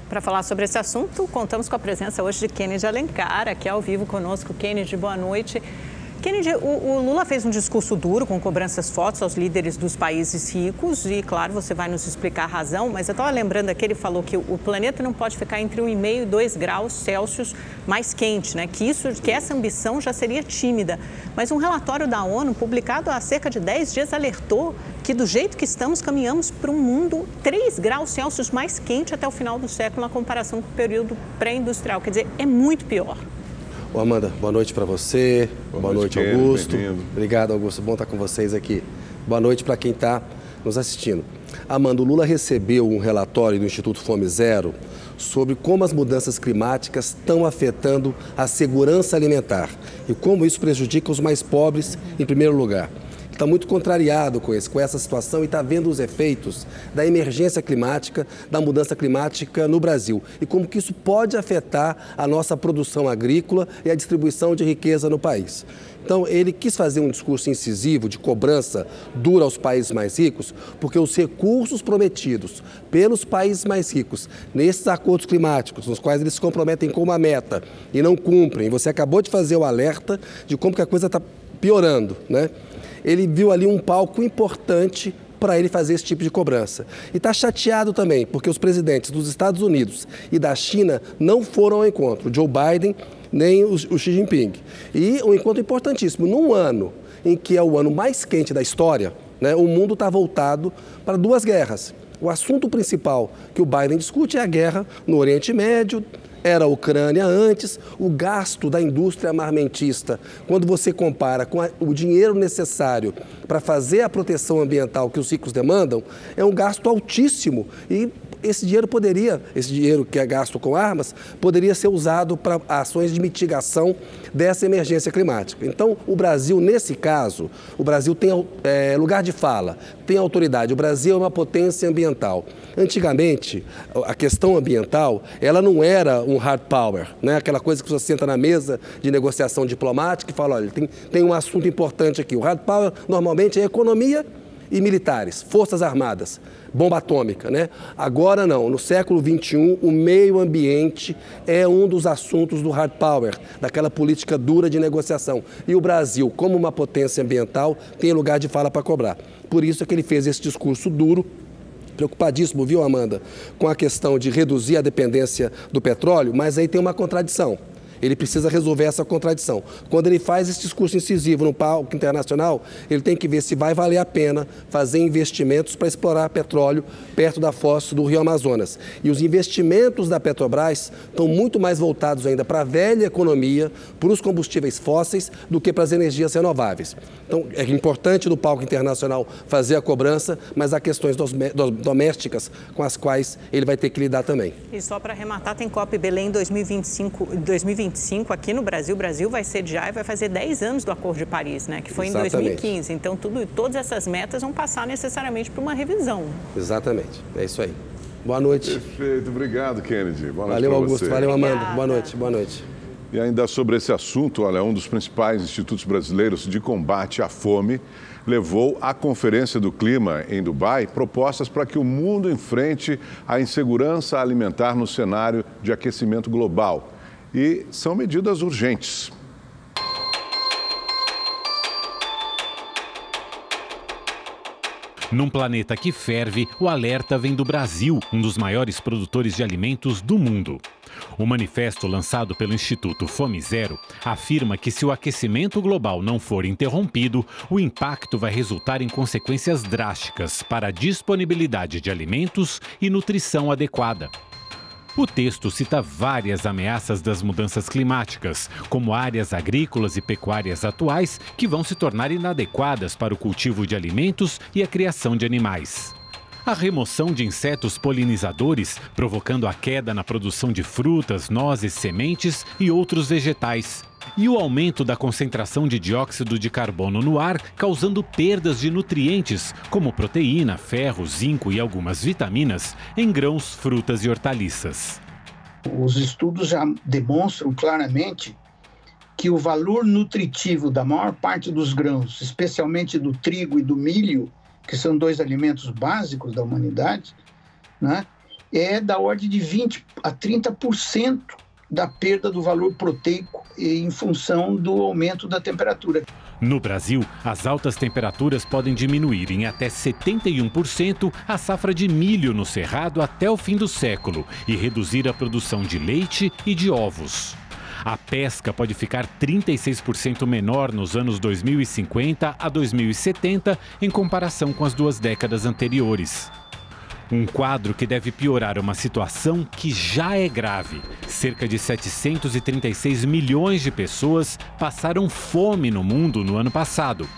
Para falar sobre esse assunto, contamos com a presença hoje de Kennedy Alencar, aqui ao vivo conosco. Kennedy, boa noite. Kennedy, o Lula fez um discurso duro com cobranças fortes aos líderes dos países ricos e, claro, você vai nos explicar a razão, mas eu estava lembrando aqui, ele falou que o planeta não pode ficar entre 1,5 e 2 graus Celsius mais quente, né? Que essa ambição já seria tímida. Mas um relatório da ONU, publicado há cerca de 10 dias, alertou que do jeito que estamos, caminhamos para um mundo 3 graus Celsius mais quente até o final do século, na comparação com o período pré-industrial. Quer dizer, é muito pior. Ô Amanda, boa noite para você, boa noite Augusto. Obrigado, Augusto, bom estar com vocês aqui. Boa noite para quem está nos assistindo. Amanda, o Lula recebeu um relatório do Instituto Fome Zero sobre como as mudanças climáticas estão afetando a segurança alimentar e como isso prejudica os mais pobres em primeiro lugar. Está muito contrariado com essa situação e está vendo os efeitos da emergência climática, da mudança climática no Brasil e como que isso pode afetar a nossa produção agrícola e a distribuição de riqueza no país. Então, ele quis fazer um discurso incisivo de cobrança dura aos países mais ricos, porque os recursos prometidos pelos países mais ricos nesses acordos climáticos, nos quais eles se comprometem com uma meta e não cumprem, você acabou de fazer o alerta de como que a coisa está piorando, né? Ele viu ali um palco importante para ele fazer esse tipo de cobrança. E está chateado também, porque os presidentes dos Estados Unidos e da China não foram ao encontro, Joe Biden nem o Xi Jinping. E um encontro importantíssimo, num ano em que é o ano mais quente da história, né, o mundo está voltado para duas guerras. O assunto principal que o Biden discute é a guerra no Oriente Médio. Era a Ucrânia antes, o gasto da indústria armamentista, quando você compara com o dinheiro necessário para fazer a proteção ambiental que os ricos demandam, é um gasto altíssimo e esse dinheiro que é gasto com armas, poderia ser usado para ações de mitigação dessa emergência climática. Então, o Brasil, nesse caso, o Brasil tem lugar de fala, tem autoridade. O Brasil é uma potência ambiental. Antigamente, a questão ambiental, ela não era um hard power, né? Aquela coisa que você senta na mesa de negociação diplomática e fala, olha, tem um assunto importante aqui. O hard power, normalmente, é economia e militares, forças armadas, bomba atômica, né? Agora não, no século XXI, o meio ambiente é um dos assuntos do hard power, daquela política dura de negociação. E o Brasil, como uma potência ambiental, tem lugar de fala para cobrar. Por isso é que ele fez esse discurso duro, preocupadíssimo, viu, Amanda, com a questão de reduzir a dependência do petróleo, mas aí tem uma contradição. Ele precisa resolver essa contradição. Quando ele faz esse discurso incisivo no palco internacional, ele tem que ver se vai valer a pena fazer investimentos para explorar petróleo perto da foz do Rio Amazonas. E os investimentos da Petrobras estão muito mais voltados ainda para a velha economia, para os combustíveis fósseis, do que para as energias renováveis. Então, é importante no palco internacional fazer a cobrança, mas há questões domésticas com as quais ele vai ter que lidar também. E só para arrematar, tem COP Belém 2025 aqui no Brasil. O Brasil vai sediar e vai fazer 10 anos do Acordo de Paris, né? Que foi Exatamente. Em 2015. Então, todas essas metas vão passar necessariamente por uma revisão. Exatamente. É isso aí. Boa noite. Perfeito. Obrigado, Kennedy. Boa noite. Valeu, Augusto. Você. Valeu, Amanda. Obrigada. Boa noite. Boa noite. E ainda sobre esse assunto, olha, um dos principais institutos brasileiros de combate à fome levou à Conferência do Clima em Dubai propostas para que o mundo enfrente a insegurança alimentar no cenário de aquecimento global. E são medidas urgentes. Num planeta que ferve, o alerta vem do Brasil, um dos maiores produtores de alimentos do mundo. O manifesto lançado pelo Instituto Fome Zero afirma que se o aquecimento global não for interrompido, o impacto vai resultar em consequências drásticas para a disponibilidade de alimentos e nutrição adequada. O texto cita várias ameaças das mudanças climáticas, como áreas agrícolas e pecuárias atuais que vão se tornar inadequadas para o cultivo de alimentos e a criação de animais. A remoção de insetos polinizadores, provocando a queda na produção de frutas, nozes, sementes e outros vegetais. E o aumento da concentração de dióxido de carbono no ar, causando perdas de nutrientes, como proteína, ferro, zinco e algumas vitaminas, em grãos, frutas e hortaliças. Os estudos já demonstram claramente que o valor nutritivo da maior parte dos grãos, especialmente do trigo e do milho, que são 2 alimentos básicos da humanidade, né, é da ordem de 20% a 30% da perda do valor proteico em função do aumento da temperatura. No Brasil, as altas temperaturas podem diminuir em até 71% a safra de milho no Cerrado até o fim do século e reduzir a produção de leite e de ovos. A pesca pode ficar 36% menor nos anos 2050 a 2070 em comparação com as 2 décadas anteriores. Um quadro que deve piorar uma situação que já é grave. Cerca de 736 milhões de pessoas passaram fome no mundo no ano passado.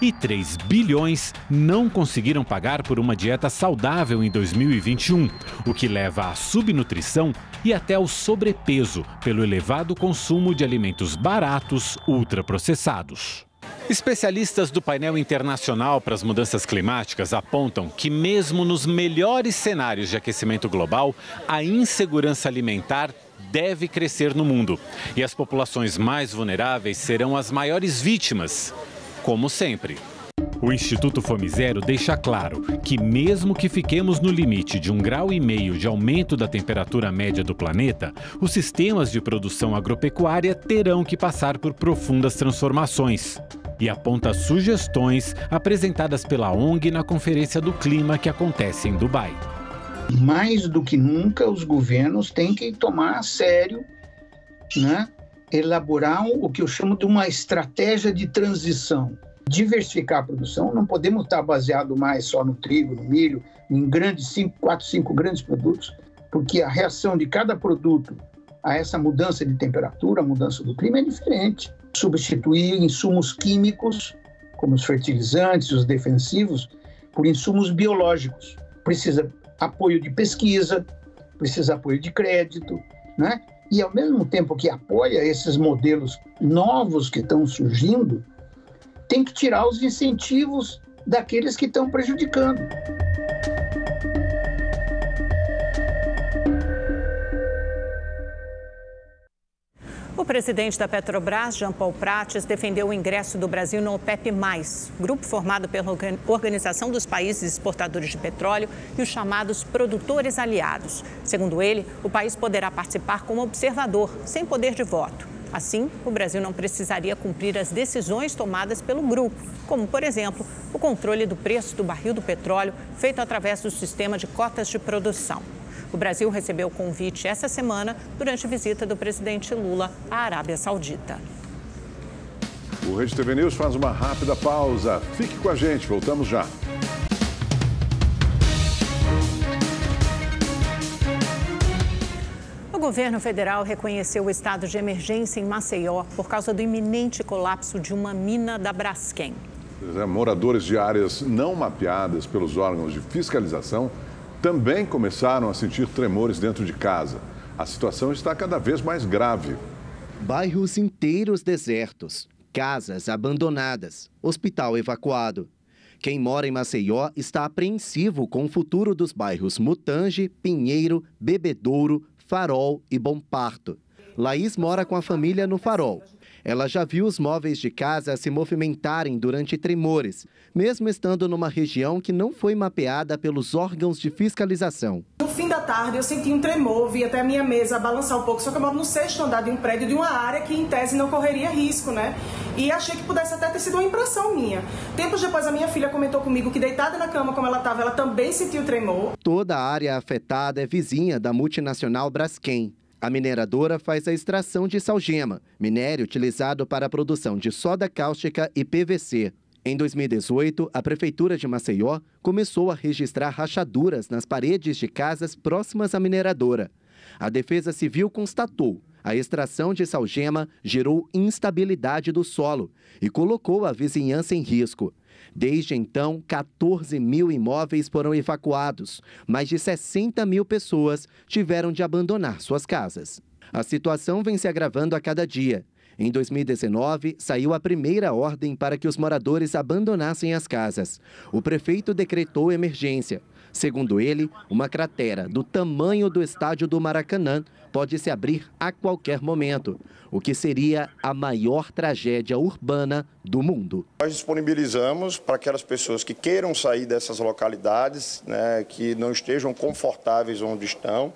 E 3 bilhões não conseguiram pagar por uma dieta saudável em 2021, o que leva à subnutrição e até ao sobrepeso pelo elevado consumo de alimentos baratos ultraprocessados. Especialistas do painel internacional para as mudanças climáticas apontam que mesmo nos melhores cenários de aquecimento global, a insegurança alimentar deve crescer no mundo. E as populações mais vulneráveis serão as maiores vítimas, como sempre. O Instituto Fome Zero deixa claro que mesmo que fiquemos no limite de 1,5 graus de aumento da temperatura média do planeta, os sistemas de produção agropecuária terão que passar por profundas transformações. E aponta sugestões apresentadas pela ONG na Conferência do Clima que acontece em Dubai. Mais do que nunca, os governos têm que tomar a sério, né? Elaborar o que eu chamo de uma estratégia de transição. Diversificar a produção, não podemos estar baseado mais só no trigo, no milho, em grandes 4, 5 grandes produtos, porque a reação de cada produto a essa mudança de temperatura, a mudança do clima é diferente. Substituir insumos químicos, como os fertilizantes, os defensivos, por insumos biológicos. Precisa apoio de pesquisa, precisa apoio de crédito, né? E ao mesmo tempo que apoia esses modelos novos que estão surgindo, tem que tirar os incentivos daqueles que estão prejudicando. O presidente da Petrobras, Jean Paul Prates, defendeu o ingresso do Brasil no OPEP+, grupo formado pela Organização dos Países Exportadores de Petróleo e os chamados produtores aliados. Segundo ele, o país poderá participar como observador, sem poder de voto. Assim, o Brasil não precisaria cumprir as decisões tomadas pelo grupo, como, por exemplo, o controle do preço do barril do petróleo feito através do sistema de cotas de produção. O Brasil recebeu o convite essa semana durante a visita do presidente Lula à Arábia Saudita. O Rede TV News faz uma rápida pausa. Fique com a gente, voltamos já. O governo federal reconheceu o estado de emergência em Maceió por causa do iminente colapso de uma mina da Braskem. Moradores de áreas não mapeadas pelos órgãos de fiscalização também começaram a sentir tremores dentro de casa. A situação está cada vez mais grave. Bairros inteiros desertos, casas abandonadas, hospital evacuado. Quem mora em Maceió está apreensivo com o futuro dos bairros Mutange, Pinheiro, Bebedouro, Farol e Bom Parto. Laís mora com a família no Farol. Ela já viu os móveis de casa se movimentarem durante tremores, mesmo estando numa região que não foi mapeada pelos órgãos de fiscalização. No fim da tarde eu senti um tremor, vi até a minha mesa balançar um pouco, só que eu moro no 6º andar de um prédio de uma área que em tese não correria risco, né? E achei que pudesse até ter sido uma impressão minha. Tempos depois a minha filha comentou comigo que deitada na cama como ela estava, ela também sentiu tremor. Toda a área afetada é vizinha da multinacional Braskem. A mineradora faz a extração de salgema, minério utilizado para a produção de soda cáustica e PVC. Em 2018, a Prefeitura de Maceió começou a registrar rachaduras nas paredes de casas próximas à mineradora. A Defesa Civil constatou: a extração de salgema gerou instabilidade do solo e colocou a vizinhança em risco. Desde então, 14 mil imóveis foram evacuados. Mais de 60 mil pessoas tiveram de abandonar suas casas. A situação vem se agravando a cada dia. Em 2019, saiu a primeira ordem para que os moradores abandonassem as casas. O prefeito decretou emergência. Segundo ele, uma cratera do tamanho do estádio do Maracanã pode se abrir a qualquer momento, o que seria a maior tragédia urbana do mundo. Nós disponibilizamos para aquelas pessoas que queiram sair dessas localidades, né, que não estejam confortáveis onde estão.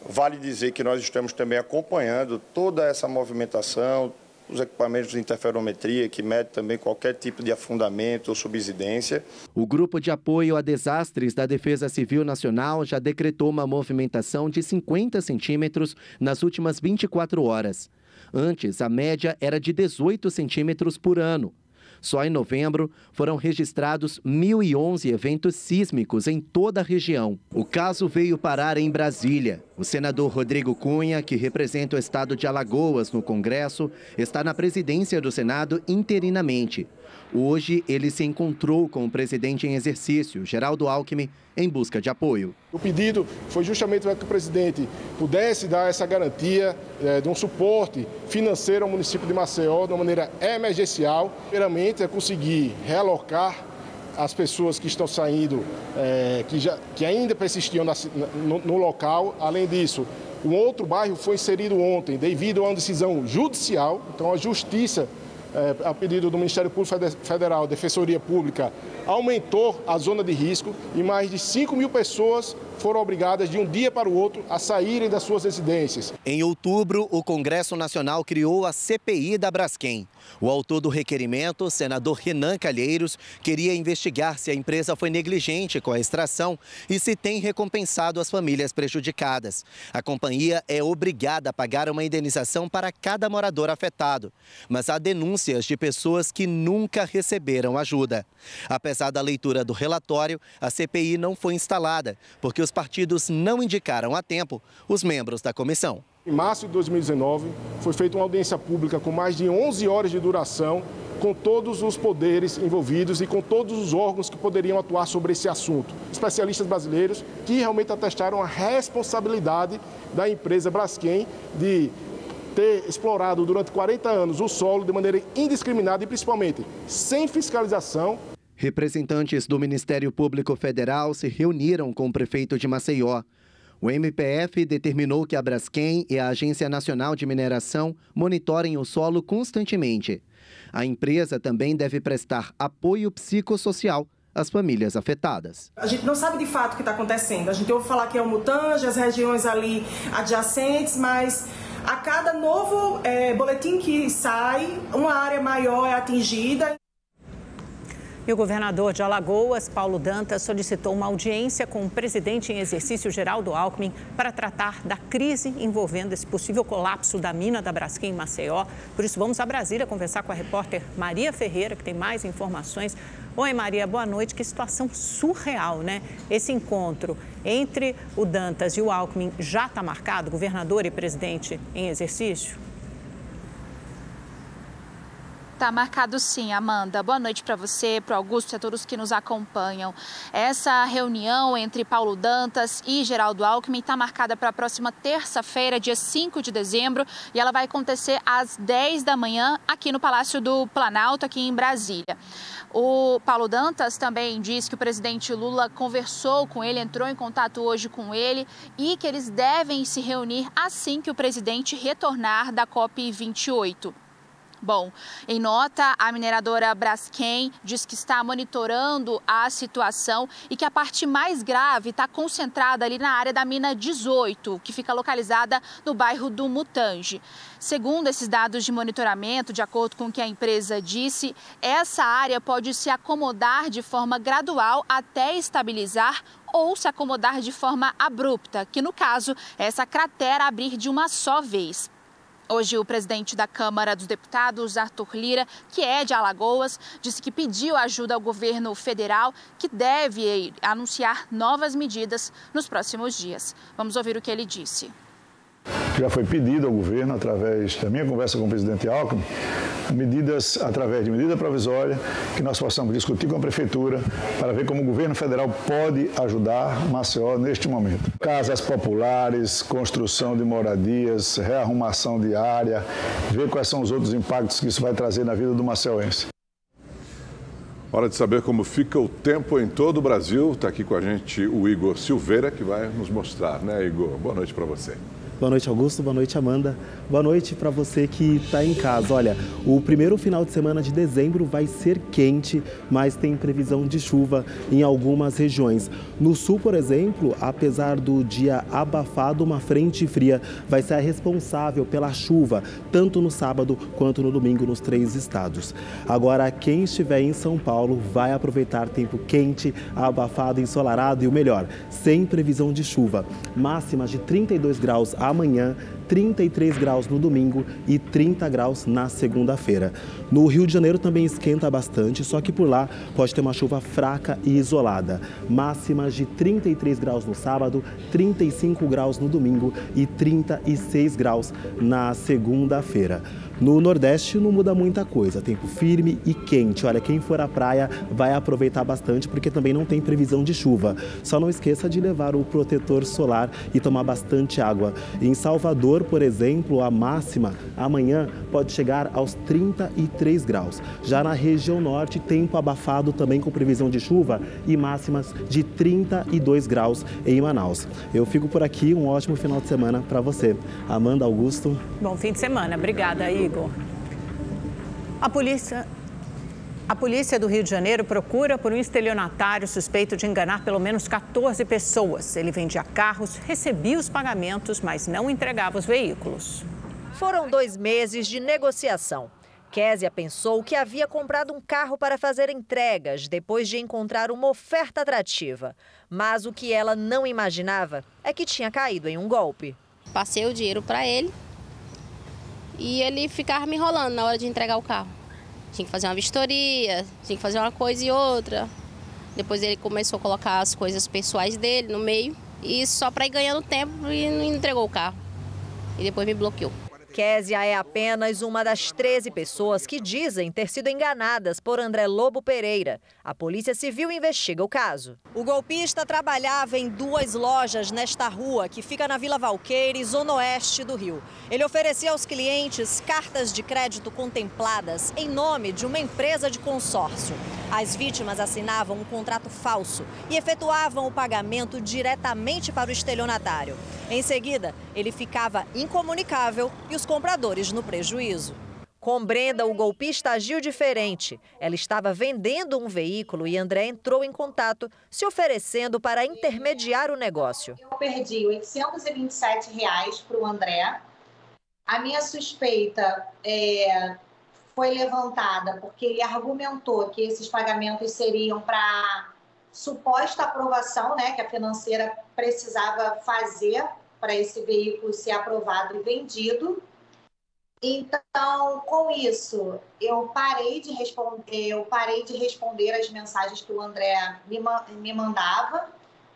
Vale dizer que nós estamos também acompanhando toda essa movimentação, os equipamentos de interferometria que medem também qualquer tipo de afundamento ou subsidência. O Grupo de Apoio a Desastres da Defesa Civil Nacional já decretou uma movimentação de 50 centímetros nas últimas 24 horas. Antes, a média era de 18 centímetros por ano. Só em novembro foram registrados 1.011 eventos sísmicos em toda a região. O caso veio parar em Brasília. O senador Rodrigo Cunha, que representa o estado de Alagoas no Congresso, está na presidência do Senado interinamente. Hoje, ele se encontrou com o presidente em exercício, Geraldo Alckmin, em busca de apoio. O pedido foi justamente para que o presidente pudesse dar essa garantia de um suporte financeiro ao município de Maceió de uma maneira emergencial. Primeiramente, é conseguir realocar as pessoas que estão saindo, que ainda persistiam no local. Além disso, um outro bairro foi inserido ontem devido a uma decisão judicial. Então, a Justiça, a pedido do Ministério Público Federal, Defensoria Pública, aumentou a zona de risco e mais de 5.000 pessoas foram obrigadas de um dia para o outro a saírem das suas residências. Em outubro, o Congresso Nacional criou a CPI da Braskem. O autor do requerimento, o senador Renan Calheiros, queria investigar se a empresa foi negligente com a extração e se tem recompensado as famílias prejudicadas. A companhia é obrigada a pagar uma indenização para cada morador afetado, mas há denúncias de pessoas que nunca receberam ajuda. Apesar da leitura do relatório, a CPI não foi instalada, porque os partidos não indicaram a tempo os membros da comissão. Em março de 2019, foi feita uma audiência pública com mais de 11 horas de duração, com todos os poderes envolvidos e com todos os órgãos que poderiam atuar sobre esse assunto. Especialistas brasileiros que realmente atestaram a responsabilidade da empresa Braskem de ter explorado durante 40 anos o solo de maneira indiscriminada e principalmente sem fiscalização. Representantes do Ministério Público Federal se reuniram com o prefeito de Maceió. O MPF determinou que a Braskem e a Agência Nacional de Mineração monitorem o solo constantemente. A empresa também deve prestar apoio psicossocial às famílias afetadas. A gente não sabe de fato o que está acontecendo. A gente ouve falar que é o Mutange, as regiões ali adjacentes, mas a cada novo boletim que sai, uma área maior é atingida. E o governador de Alagoas, Paulo Dantas, solicitou uma audiência com o presidente em exercício, Geraldo Alckmin, para tratar da crise envolvendo esse possível colapso da mina da Braskem em Maceió. Por isso, vamos a Brasília conversar com a repórter Maria Ferreira, que tem mais informações. Oi, Maria, boa noite. Que situação surreal, né? Esse encontro entre o Dantas e o Alckmin já está marcado, governador e presidente em exercício? Tá marcado sim, Amanda. Boa noite para você, para o Augusto e a todos que nos acompanham. Essa reunião entre Paulo Dantas e Geraldo Alckmin está marcada para a próxima terça-feira, dia 5 de dezembro, e ela vai acontecer às 10 da manhã aqui no Palácio do Planalto, aqui em Brasília. O Paulo Dantas também disse que o presidente Lula conversou com ele, entrou em contato hoje com ele e que eles devem se reunir assim que o presidente retornar da COP28. Bom, em nota, a mineradora Braskem diz que está monitorando a situação e que a parte mais grave está concentrada ali na área da mina 18, que fica localizada no bairro do Mutange. Segundo esses dados de monitoramento, de acordo com o que a empresa disse, essa área pode se acomodar de forma gradual até estabilizar ou se acomodar de forma abrupta, que no caso é essa cratera abrir de uma só vez. Hoje, o presidente da Câmara dos Deputados, Arthur Lira, que é de Alagoas, disse que pediu ajuda ao governo federal, que deve anunciar novas medidas nos próximos dias. Vamos ouvir o que ele disse. Já foi pedido ao governo, através da minha conversa com o presidente Alckmin, através de medida provisória, que nós possamos discutir com a Prefeitura para ver como o governo federal pode ajudar Maceió neste momento. Casas populares, construção de moradias, rearrumação de área, ver quais são os outros impactos que isso vai trazer na vida do maceiense. Hora de saber como fica o tempo em todo o Brasil. Está aqui com a gente o Igor Silveira, que vai nos mostrar, né, Igor? Boa noite para você. Boa noite, Augusto. Boa noite, Amanda. Boa noite para você que está em casa. Olha, o primeiro final de semana de dezembro vai ser quente, mas tem previsão de chuva em algumas regiões. No sul, por exemplo, apesar do dia abafado, uma frente fria vai ser a responsável pela chuva, tanto no sábado quanto no domingo nos 3 estados. Agora, quem estiver em São Paulo vai aproveitar tempo quente, abafado, ensolarado e o melhor, sem previsão de chuva. Máximas de 32 graus amanhã, 33 graus no domingo e 30 graus na segunda-feira. No Rio de Janeiro também esquenta bastante, só que por lá pode ter uma chuva fraca e isolada. Máximas de 33 graus no sábado, 35 graus no domingo e 36 graus na segunda-feira. No Nordeste não muda muita coisa, tempo firme e quente. Olha, quem for à praia vai aproveitar bastante porque também não tem previsão de chuva. Só não esqueça de levar o protetor solar e tomar bastante água. Em Salvador, por exemplo, a máxima amanhã pode chegar aos 33 graus. Já na região norte, tempo abafado também com previsão de chuva e máximas de 32 graus em Manaus. Eu fico por aqui, um ótimo final de semana para você. Amanda, Augusto. Bom fim de semana. Obrigada, Igor. A polícia do Rio de Janeiro procura por um estelionatário suspeito de enganar pelo menos 14 pessoas. Ele vendia carros, recebia os pagamentos, mas não entregava os veículos. Foram 2 meses de negociação. Késia pensou que havia comprado um carro para fazer entregas depois de encontrar uma oferta atrativa. Mas o que ela não imaginava é que tinha caído em um golpe. Passei o dinheiro para ele e ele ficava me enrolando na hora de entregar o carro. Tinha que fazer uma vistoria, tinha que fazer uma coisa e outra. Depois ele começou a colocar as coisas pessoais dele no meio e só para ir ganhando tempo e não entregou o carro. E depois me bloqueou. Késia é apenas uma das 13 pessoas que dizem ter sido enganadas por André Lobo Pereira. A Polícia Civil investiga o caso. O golpista trabalhava em 2 lojas nesta rua, que fica na Vila Valqueire, zona oeste do Rio. Ele oferecia aos clientes cartas de crédito contempladas em nome de uma empresa de consórcio. As vítimas assinavam um contrato falso e efetuavam o pagamento diretamente para o estelionatário. Em seguida, ele ficava incomunicável e os compradores no prejuízo. Com Brenda, o golpista agiu diferente. Ela estava vendendo um veículo e André entrou em contato, se oferecendo para intermediar o negócio. Eu perdi R$ 827 para o André. A minha suspeita foi levantada porque ele argumentou que esses pagamentos seriam para suposta aprovação, né, que a financeira precisava fazer para esse veículo ser aprovado e vendido. Então, com isso, eu parei de responder as mensagens que o André me mandava,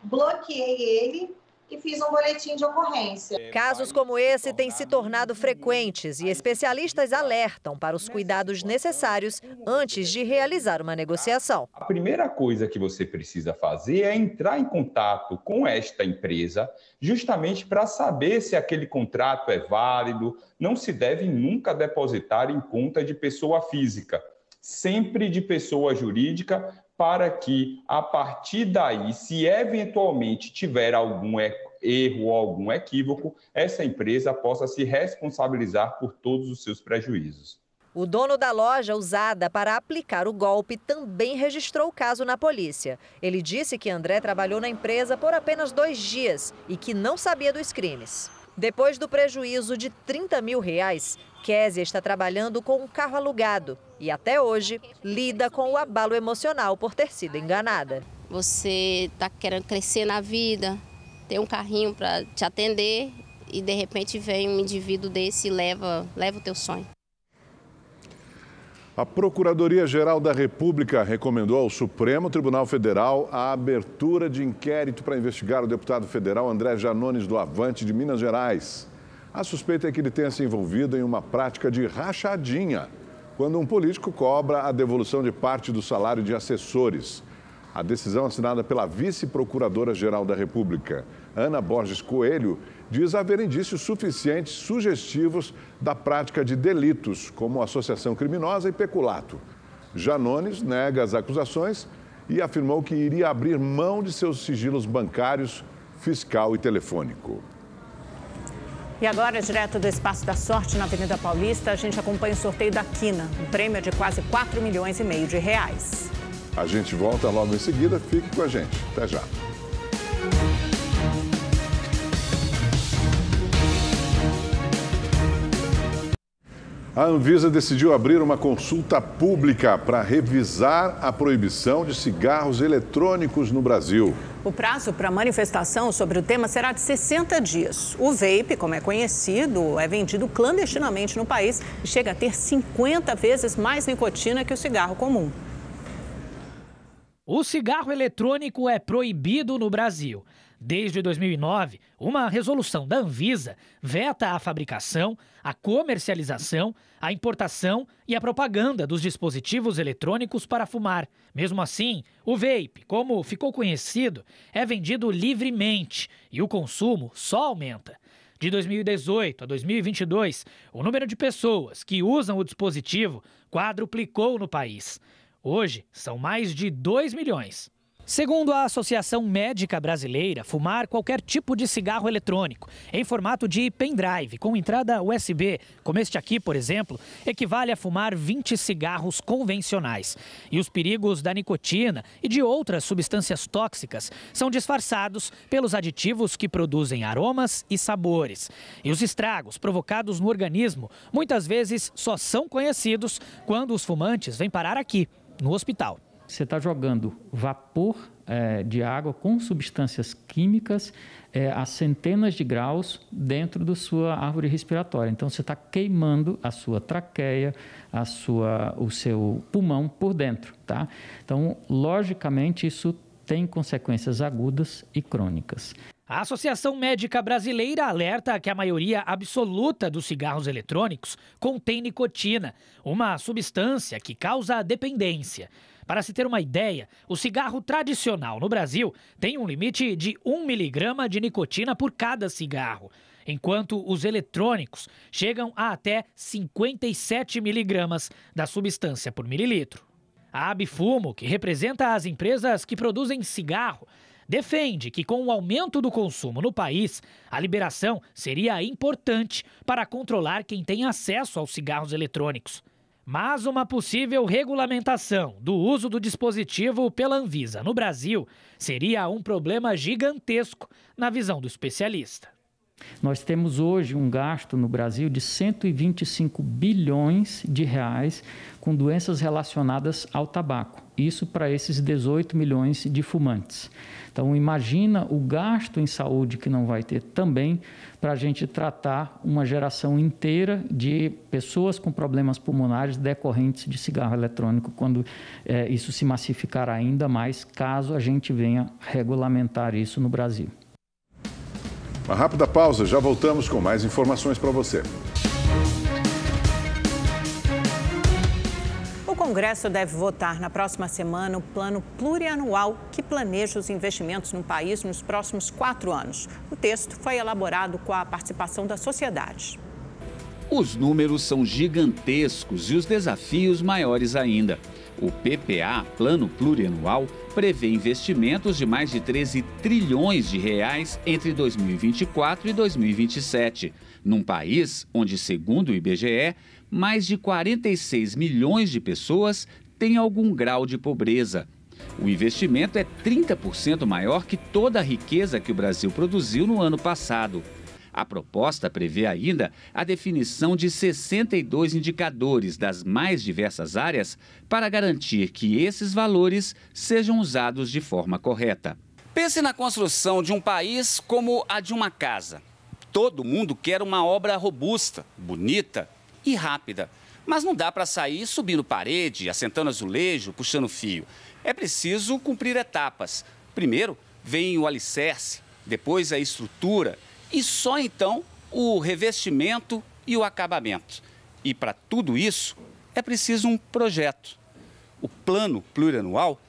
bloqueei ele e fiz um boletim de ocorrência. Casos como esse têm se tornado frequentes e especialistas alertam para os cuidados necessários antes de realizar uma negociação. A primeira coisa que você precisa fazer é entrar em contato com esta empresa, justamente para saber se aquele contrato é válido. Não se deve nunca depositar em conta de pessoa física, sempre de pessoa jurídica, para que, a partir daí, se eventualmente tiver algum erro ou algum equívoco, essa empresa possa se responsabilizar por todos os seus prejuízos. O dono da loja usada para aplicar o golpe também registrou o caso na polícia. Ele disse que André trabalhou na empresa por apenas 2 dias e que não sabia dos crimes. Depois do prejuízo de R$30 mil, Késia está trabalhando com um carro alugado e até hoje lida com o abalo emocional por ter sido enganada. Você está querendo crescer na vida, ter um carrinho para te atender e de repente vem um indivíduo desse e leva o teu sonho. A Procuradoria-Geral da República recomendou ao Supremo Tribunal Federal a abertura de inquérito para investigar o deputado federal André Janones do Avante de Minas Gerais. A suspeita é que ele tenha se envolvido em uma prática de rachadinha, quando um político cobra a devolução de parte do salário de assessores. A decisão assinada pela vice-procuradora-geral da República, Ana Borges Coelho, diz haver indícios suficientes sugestivos da prática de delitos, como associação criminosa e peculato. Janones nega as acusações e afirmou que iria abrir mão de seus sigilos bancários, fiscal e telefônico. E agora, direto do Espaço da Sorte, na Avenida Paulista, a gente acompanha o sorteio da Quina. Um prêmio é de quase 4,5 milhões de reais. A gente volta logo em seguida. Fique com a gente. Até já. A Anvisa decidiu abrir uma consulta pública para revisar a proibição de cigarros eletrônicos no Brasil. O prazo para manifestação sobre o tema será de 60 dias. O vape, como é conhecido, é vendido clandestinamente no país e chega a ter 50 vezes mais nicotina que o cigarro comum. O cigarro eletrônico é proibido no Brasil. Desde 2009, uma resolução da Anvisa veta a fabricação, a comercialização, a importação e a propaganda dos dispositivos eletrônicos para fumar. Mesmo assim, o vape, como ficou conhecido, é vendido livremente e o consumo só aumenta. De 2018 a 2022, o número de pessoas que usam o dispositivo quadruplicou no país. Hoje, são mais de 2 milhões. Segundo a Associação Médica Brasileira, fumar qualquer tipo de cigarro eletrônico em formato de pendrive com entrada USB, como este aqui, por exemplo, equivale a fumar 20 cigarros convencionais. E os perigos da nicotina e de outras substâncias tóxicas são disfarçados pelos aditivos que produzem aromas e sabores. E os estragos provocados no organismo muitas vezes só são conhecidos quando os fumantes vêm parar aqui, no hospital. Você está jogando vapor de água com substâncias químicas a centenas de graus dentro da sua árvore respiratória. Então, você está queimando a sua traqueia, o seu pulmão por dentro, tá? Então, logicamente, isso tem consequências agudas e crônicas. A Associação Médica Brasileira alerta que a maioria absoluta dos cigarros eletrônicos contém nicotina, uma substância que causa dependência. Para se ter uma ideia, o cigarro tradicional no Brasil tem um limite de 1 miligrama de nicotina por cada cigarro, enquanto os eletrônicos chegam a até 57 miligramas da substância por mililitro. A Abifumo, que representa as empresas que produzem cigarro, defende que com o aumento do consumo no país, a liberação seria importante para controlar quem tem acesso aos cigarros eletrônicos. Mas uma possível regulamentação do uso do dispositivo pela Anvisa no Brasil seria um problema gigantesco na visão do especialista. Nós temos hoje um gasto no Brasil de 125 bilhões de reais com doenças relacionadas ao tabaco. Isso para esses 18 milhões de fumantes. Então, imagina o gasto em saúde que não vai ter também para a gente tratar uma geração inteira de pessoas com problemas pulmonares decorrentes de cigarro eletrônico, quando isso se massificar ainda mais, caso a gente venha regulamentar isso no Brasil. Uma rápida pausa, já voltamos com mais informações para você. O Congresso deve votar na próxima semana o plano plurianual que planeja os investimentos no país nos próximos 4 anos. O texto foi elaborado com a participação da sociedade. Os números são gigantescos e os desafios maiores ainda. O PPA, Plano Plurianual, prevê investimentos de mais de 13 trilhões de reais entre 2024 e 2027, num país onde, segundo o IBGE, mais de 46 milhões de pessoas têm algum grau de pobreza. O investimento é 30% maior que toda a riqueza que o Brasil produziu no ano passado. A proposta prevê ainda a definição de 62 indicadores das mais diversas áreas para garantir que esses valores sejam usados de forma correta. Pense na construção de um país como a de uma casa. Todo mundo quer uma obra robusta, bonita e rápida. Mas não dá para sair subindo parede, assentando azulejo, puxando fio. É preciso cumprir etapas. Primeiro vem o alicerce, depois a estrutura e só então o revestimento e o acabamento. E para tudo isso é preciso um projeto. O Plano Plurianual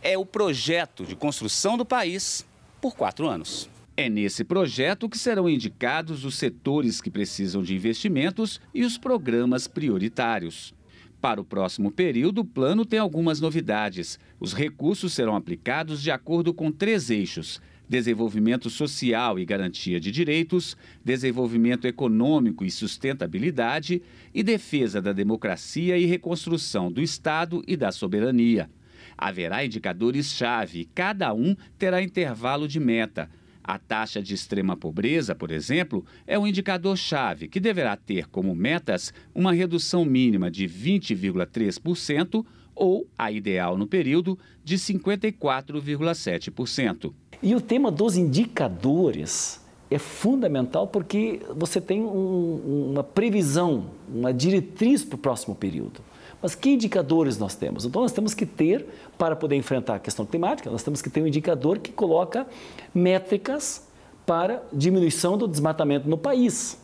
é o projeto de construção do país por 4 anos. É nesse projeto que serão indicados os setores que precisam de investimentos e os programas prioritários. Para o próximo período, o plano tem algumas novidades. Os recursos serão aplicados de acordo com 3 eixos: desenvolvimento social e garantia de direitos, desenvolvimento econômico e sustentabilidade e defesa da democracia e reconstrução do Estado e da soberania. Haverá indicadores-chave e cada um terá intervalo de meta. A taxa de extrema pobreza, por exemplo, é um indicador-chave que deverá ter como metas uma redução mínima de 20,3% ou, a ideal no período, de 54,7%. E o tema dos indicadores é fundamental porque você tem uma previsão, uma diretriz para o próximo período. Mas que indicadores nós temos? Então, nós temos que ter, para poder enfrentar a questão climática, nós temos que ter um indicador que coloca métricas para diminuição do desmatamento no país.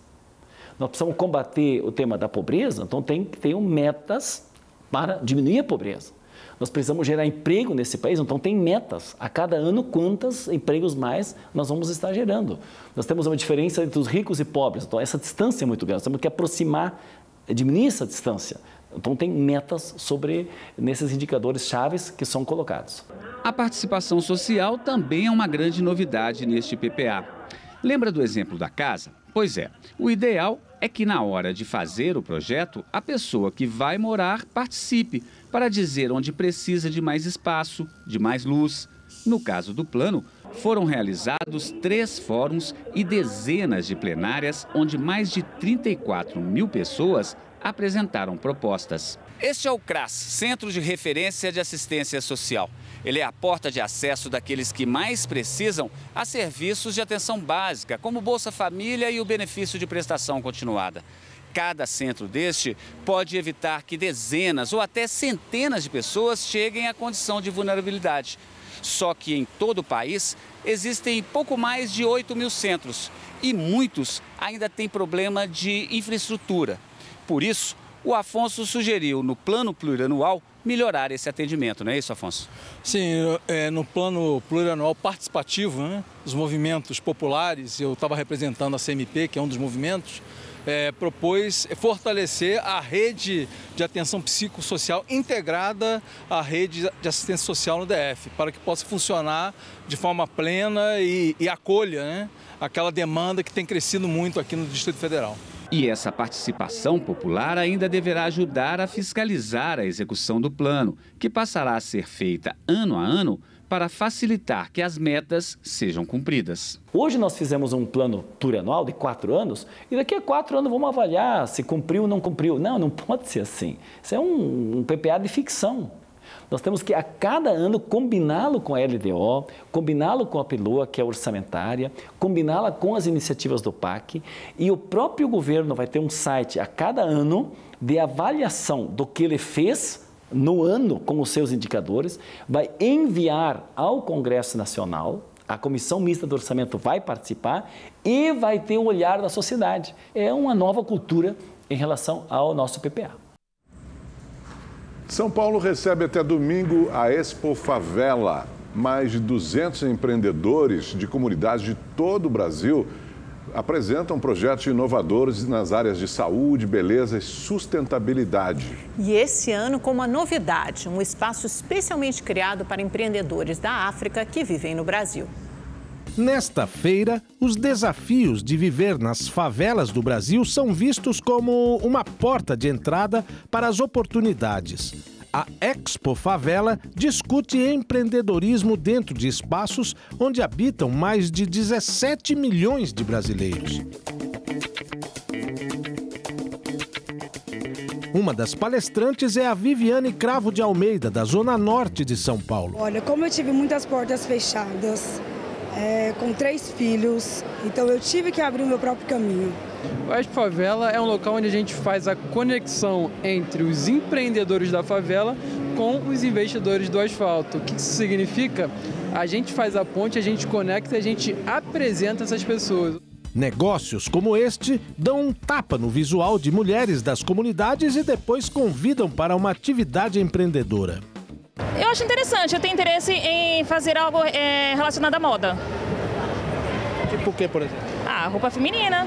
Nós precisamos combater o tema da pobreza, então tem que ter metas para diminuir a pobreza. Nós precisamos gerar emprego nesse país, então tem metas. A cada ano, quantos empregos mais nós vamos estar gerando. Nós temos uma diferença entre os ricos e pobres, então essa distância é muito grande. Nós temos que aproximar, diminuir essa distância. Então tem metas nesses indicadores chaves que são colocados. A participação social também é uma grande novidade neste PPA. Lembra do exemplo da casa? Pois é, o ideal é que na hora de fazer o projeto, a pessoa que vai morar participe para dizer onde precisa de mais espaço, de mais luz. No caso do plano, foram realizados 3 fóruns e dezenas de plenárias, onde mais de 34 mil pessoas apresentaram propostas. Este é o CRAS, Centro de Referência de Assistência Social. Ele é a porta de acesso daqueles que mais precisam a serviços de atenção básica, como Bolsa Família e o benefício de prestação continuada. Cada centro deste pode evitar que dezenas ou até centenas de pessoas cheguem à condição de vulnerabilidade. Só que em todo o país existem pouco mais de 8 mil centros e muitos ainda têm problema de infraestrutura. Por isso, o Afonso sugeriu, no plano plurianual, melhorar esse atendimento, não é isso, Afonso? Sim, no plano plurianual participativo, né, os movimentos populares, eu estava representando a CMP, que é um dos movimentos, propôs fortalecer a rede de atenção psicossocial integrada à rede de assistência social no DF, para que possa funcionar de forma plena e acolha, né, aquela demanda que tem crescido muito aqui no Distrito Federal. E essa participação popular ainda deverá ajudar a fiscalizar a execução do plano, que passará a ser feita ano a ano para facilitar que as metas sejam cumpridas. Hoje nós fizemos um plano plurianual de 4 anos e daqui a 4 anos vamos avaliar se cumpriu ou não cumpriu. Não, não pode ser assim. Isso é um PPA de ficção. Nós temos que, a cada ano, combiná-lo com a LDO, combiná-lo com a PILOA, que é orçamentária, combiná-la com as iniciativas do PAC, e o próprio governo vai ter um site a cada ano de avaliação do que ele fez no ano com os seus indicadores, vai enviar ao Congresso Nacional, a Comissão Mista do Orçamento vai participar e vai ter o olhar da sociedade. É uma nova cultura em relação ao nosso PPA. São Paulo recebe até domingo a Expo Favela. Mais de 200 empreendedores de comunidades de todo o Brasil apresentam projetos inovadores nas áreas de saúde, beleza e sustentabilidade. E esse ano com uma novidade, um espaço especialmente criado para empreendedores da África que vivem no Brasil. Nesta feira, os desafios de viver nas favelas do Brasil são vistos como uma porta de entrada para as oportunidades. A Expo Favela discute empreendedorismo dentro de espaços onde habitam mais de 17 milhões de brasileiros. Uma das palestrantes é a Viviane Cravo de Almeida, da Zona Norte de São Paulo. Olha, como eu tive muitas portas fechadas, com 3 filhos, então eu tive que abrir o meu próprio caminho. A Expo Favela é um local onde a gente faz a conexão entre os empreendedores da favela com os investidores do asfalto. O que isso significa? A gente faz a ponte, a gente conecta e a gente apresenta essas pessoas. Negócios como este dão um tapa no visual de mulheres das comunidades e depois convidam para uma atividade empreendedora. Eu acho interessante, eu tenho interesse em fazer algo relacionado à moda. Tipo o que, por exemplo? Roupa feminina.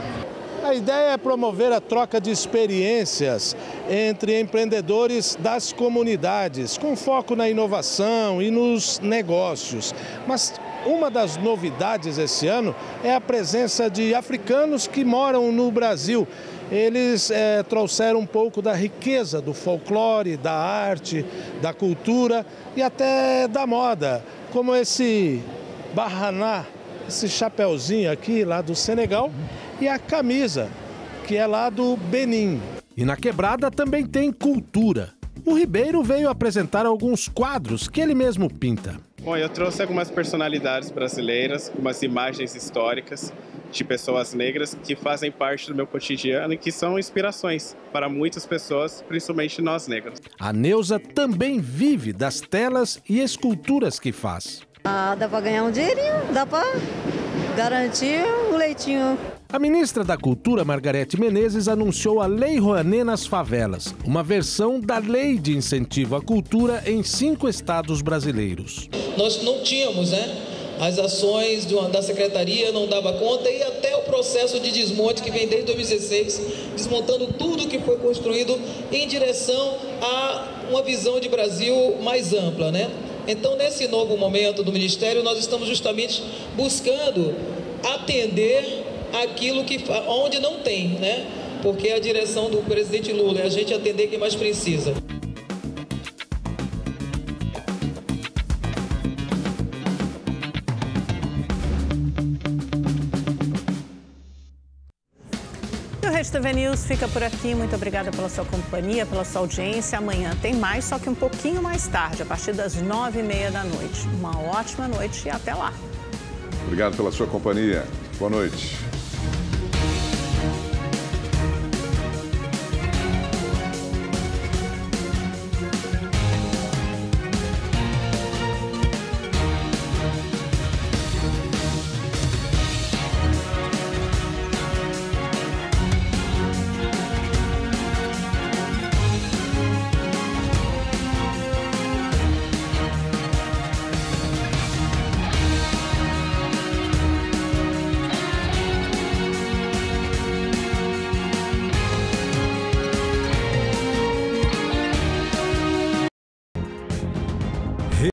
A ideia é promover a troca de experiências entre empreendedores das comunidades, com foco na inovação e nos negócios. Mas uma das novidades esse ano é a presença de africanos que moram no Brasil. Eles trouxeram um pouco da riqueza do folclore, da arte, da cultura e até da moda, como esse barraná, esse chapeuzinho aqui lá do Senegal e a camisa, que é lá do Benin. E na Quebrada também tem cultura. O Ribeiro veio apresentar alguns quadros que ele mesmo pinta. Bom, eu trouxe algumas personalidades brasileiras, algumas imagens históricas de pessoas negras que fazem parte do meu cotidiano e que são inspirações para muitas pessoas, principalmente nós negros. A Neuza também vive das telas e esculturas que faz. Dá para ganhar um dinheirinho, dá para garantir um leitinho. A ministra da Cultura, Margarete Menezes, anunciou a Lei Rouanet nas favelas, uma versão da Lei de Incentivo à Cultura em 5 estados brasileiros. Nós não tínhamos, as ações da secretaria não dava conta e até o processo de desmonte que vem desde 2016, desmontando tudo que foi construído em direção a uma visão de Brasil mais ampla, Então, nesse novo momento do Ministério, nós estamos justamente buscando atender aquilo onde não tem, Porque a direção do presidente Lula é a gente atender quem mais precisa. O Rede TV News fica por aqui. Muito obrigada pela sua companhia, pela sua audiência. Amanhã tem mais, só que um pouquinho mais tarde, a partir das 9h30 da noite. Uma ótima noite e até lá. Obrigado pela sua companhia. Boa noite.